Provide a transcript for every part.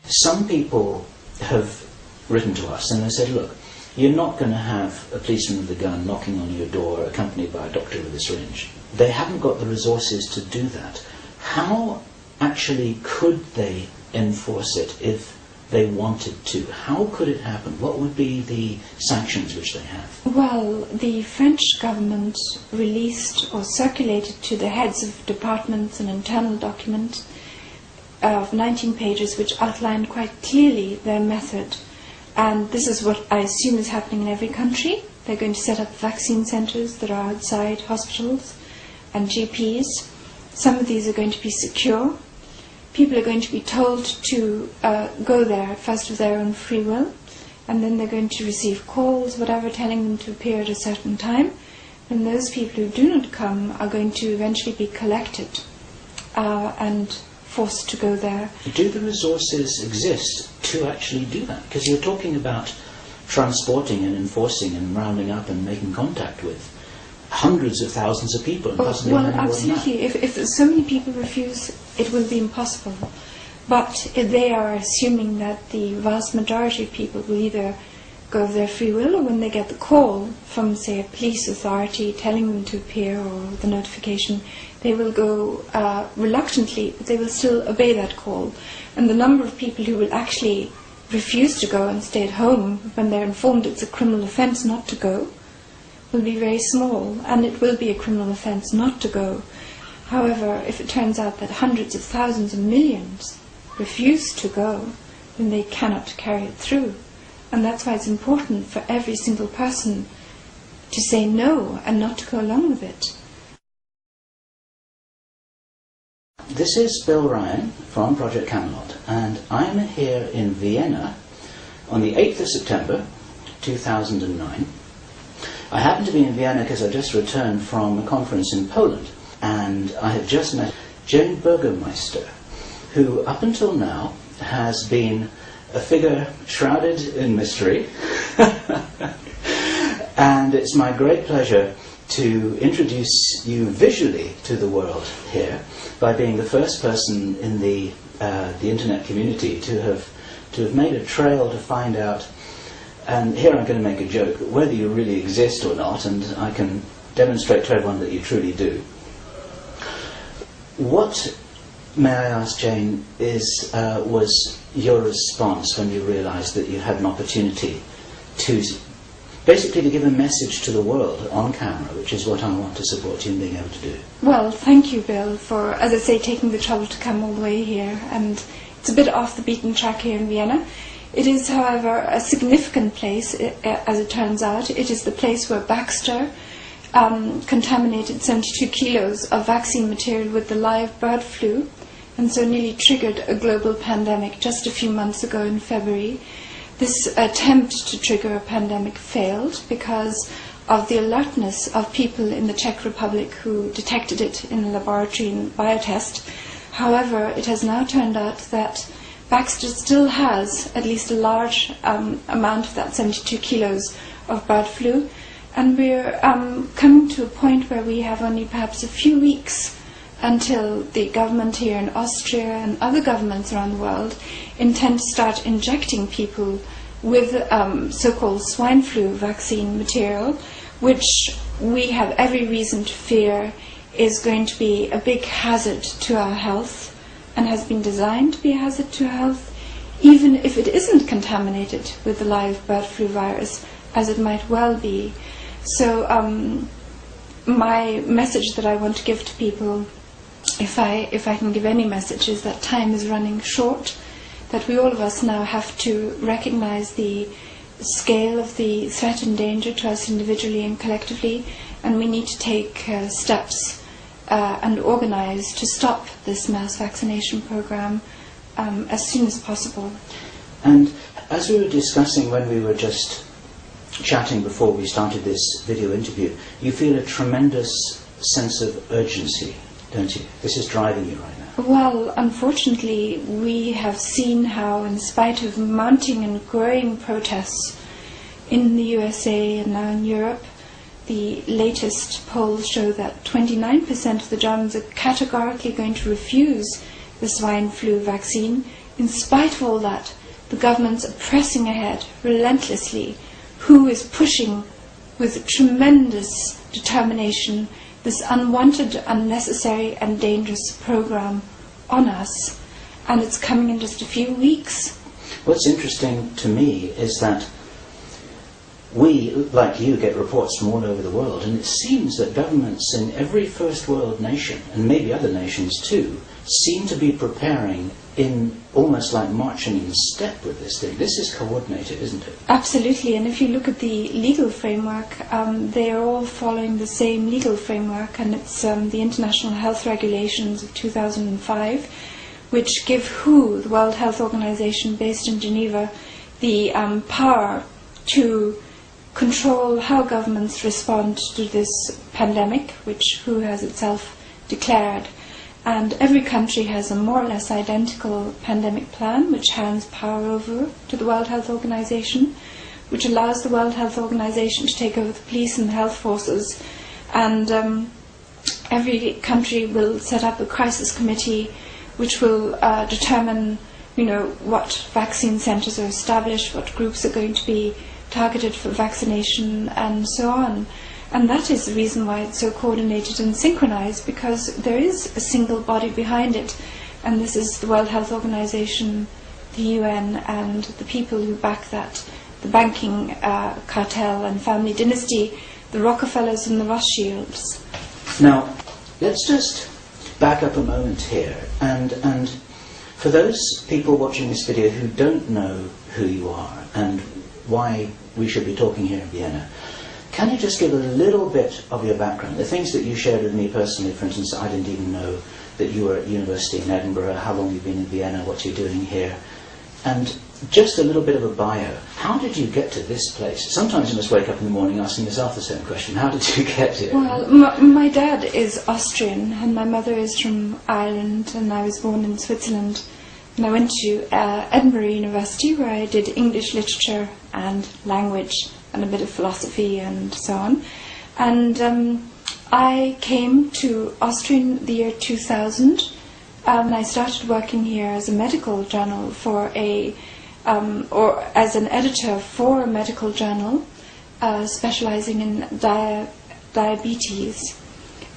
Some people have written to us and they said, look, you're not going to have a policeman with a gun knocking on your door accompanied by a doctor with a syringe. They haven't got the resources to do that. How actually could they enforce it if they wanted to? How could it happen? What would be the sanctions which they have? Well, the French government released or circulated to the heads of departments an internal document of 19 pages which outlined quite clearly their method. And this is what I assume is happening in every country. They're going to set up vaccine centres that are outside hospitals and GPs. Some of these are going to be secure. People are going to be told to go there first of their own free will, and then they're going to receive calls, whatever, telling them to appear at a certain time. And those people who do not come are going to eventually be collected and forced to go there. Do the resources exist to actually do that? Because you're talking about transporting and enforcing and rounding up and making contact with hundreds of thousands of people. And possibly well, many more than absolutely. that. If so many people refuse, it will be impossible. But they are assuming that the vast majority of people will either go of their free will, or when they get the call from, say, a police authority telling them to appear, or the notification, they will go reluctantly, but they will still obey that call. And the number of people who will actually refuse to go and stay at home when they're informed it's a criminal offence not to go will be very small, and it will be a criminal offence not to go. However, if it turns out that hundreds of thousands and millions refuse to go, then they cannot carry it through. And that's why it's important for every single person to say no and not to go along with it. This is Bill Ryan from Project Camelot, and I'm here in Vienna on the 8th of September 2009. I happen to be in Vienna because I just returned from a conference in Poland, and I have just met Jane Burgermeister, who up until now has been a figure shrouded in mystery. And it's my great pleasure to introduce you visually to the world here by being the first person in the internet community to have made a trail to find out, and here I'm going to make a joke, whether you really exist or not, and I can demonstrate to everyone that you truly do. What, may I ask, Jane, was your response when you realized that you had an opportunity to basically to give a message to the world on camera, which is what I want to support you in being able to do? Well, thank you, Bill, for, as I say, taking the trouble to come all the way here. And it's a bit off the beaten track here in Vienna. It is, however, a significant place, as it turns out. It is the place where Baxter contaminated 72 kilos of vaccine material with the live bird flu, and so nearly triggered a global pandemic just a few months ago in February. This attempt to trigger a pandemic failed because of the alertness of people in the Czech Republic who detected it in a laboratory in BioTest. However, it has now turned out that Baxter still has at least a large amount of that 72 kilos of bird flu, and we're coming to a point where we have only perhaps a few weeks until the government here in Austria and other governments around the world intend to start injecting people with so-called swine flu vaccine material, which we have every reason to fear is going to be a big hazard to our health and has been designed to be a hazard to our health, even if it isn't contaminated with the live bird flu virus, as it might well be. So my message that I want to give to people, if I can give any message, is that time is running short, that we all of us now have to recognize the scale of the threat and danger to us individually and collectively, and we need to take steps and organize to stop this mass vaccination program as soon as possible. And as we were discussing when we were just chatting before we started this video interview, you feel a tremendous sense of urgency, don't you? This is driving you right now. Well, unfortunately, we have seen how, in spite of mounting and growing protests in the USA and now in Europe, the latest polls show that 29% of the Germans are categorically going to refuse the swine flu vaccine. In spite of all that, the governments are pressing ahead relentlessly. WHO is pushing with tremendous determination this unwanted, unnecessary and dangerous program on us, and it's coming in just a few weeks. What's interesting to me is that we, like you, get reports from all over the world, and it seems that governments in every first world nation, and maybe other nations too, seem to be preparing in almost like marching in step with this thing. This is coordinated, isn't it? Absolutely, and if you look at the legal framework, they are all following the same legal framework, and it's the International Health Regulations of 2005, which give WHO, the World Health Organization based in Geneva, the power to control how governments respond to this pandemic, which WHO has itself declared. And every country has a more or less identical pandemic plan, which hands power over to the World Health Organization, which allows the World Health Organization to take over the police and the health forces. And every country will set up a crisis committee, which will determine, what vaccine centers are established, what groups are going to be targeted for vaccination, and so on. And that is the reason why it's so coordinated and synchronized, because there is a single body behind it, and this is the World Health Organization, the UN, and the people who back that, the banking cartel and family dynasty, the Rockefellers and the Rothschilds. Now, let's just back up a moment here, and for those people watching this video who don't know who you are and why we should be talking here in Vienna, can you just give a little bit of your background? The things that you shared with me personally, for instance, I didn't even know that you were at university in Edinburgh, how long you've been in Vienna, what you're doing here, and just a little bit of a bio. How did you get to this place? Sometimes you must wake up in the morning asking yourself the same question. How did you get here? Well, my dad is Austrian and my mother is from Ireland, and I was born in Switzerland. And I went to Edinburgh University, where I did English literature and language and a bit of philosophy and so on. And I came to Austria in the year 2000, and I started working here as a medical journal for or as an editor for a medical journal specializing in diabetes.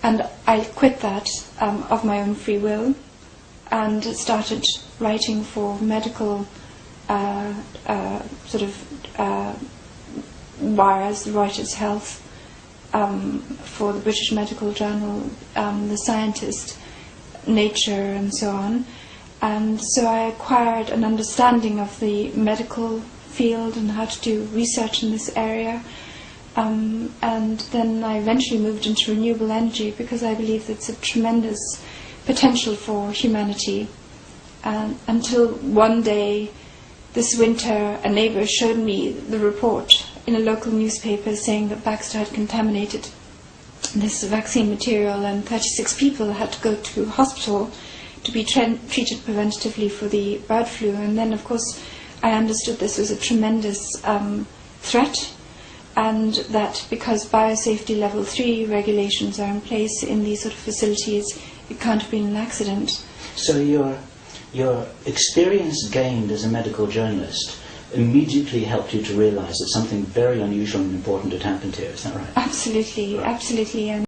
And I quit that of my own free will and started writing for medical wires, Reuters Health, for the British Medical Journal, The Scientist, Nature, and so on. And so I acquired an understanding of the medical field and how to do research in this area. And then I eventually moved into renewable energy, because I believe it's a tremendous potential for humanity. Until one day, this winter, a neighbour showed me the report in a local newspaper saying that Baxter had contaminated this vaccine material, and 36 people had to go to hospital to be treated preventatively for the bird flu. And then, of course, I understood this was a tremendous threat, and that because biosafety level 3 regulations are in place in these sort of facilities, it can't have been an accident. So your experience gained as a medical journalist immediately helped you to realize that something very unusual and important had happened here. Is that right? Absolutely, Right. absolutely. And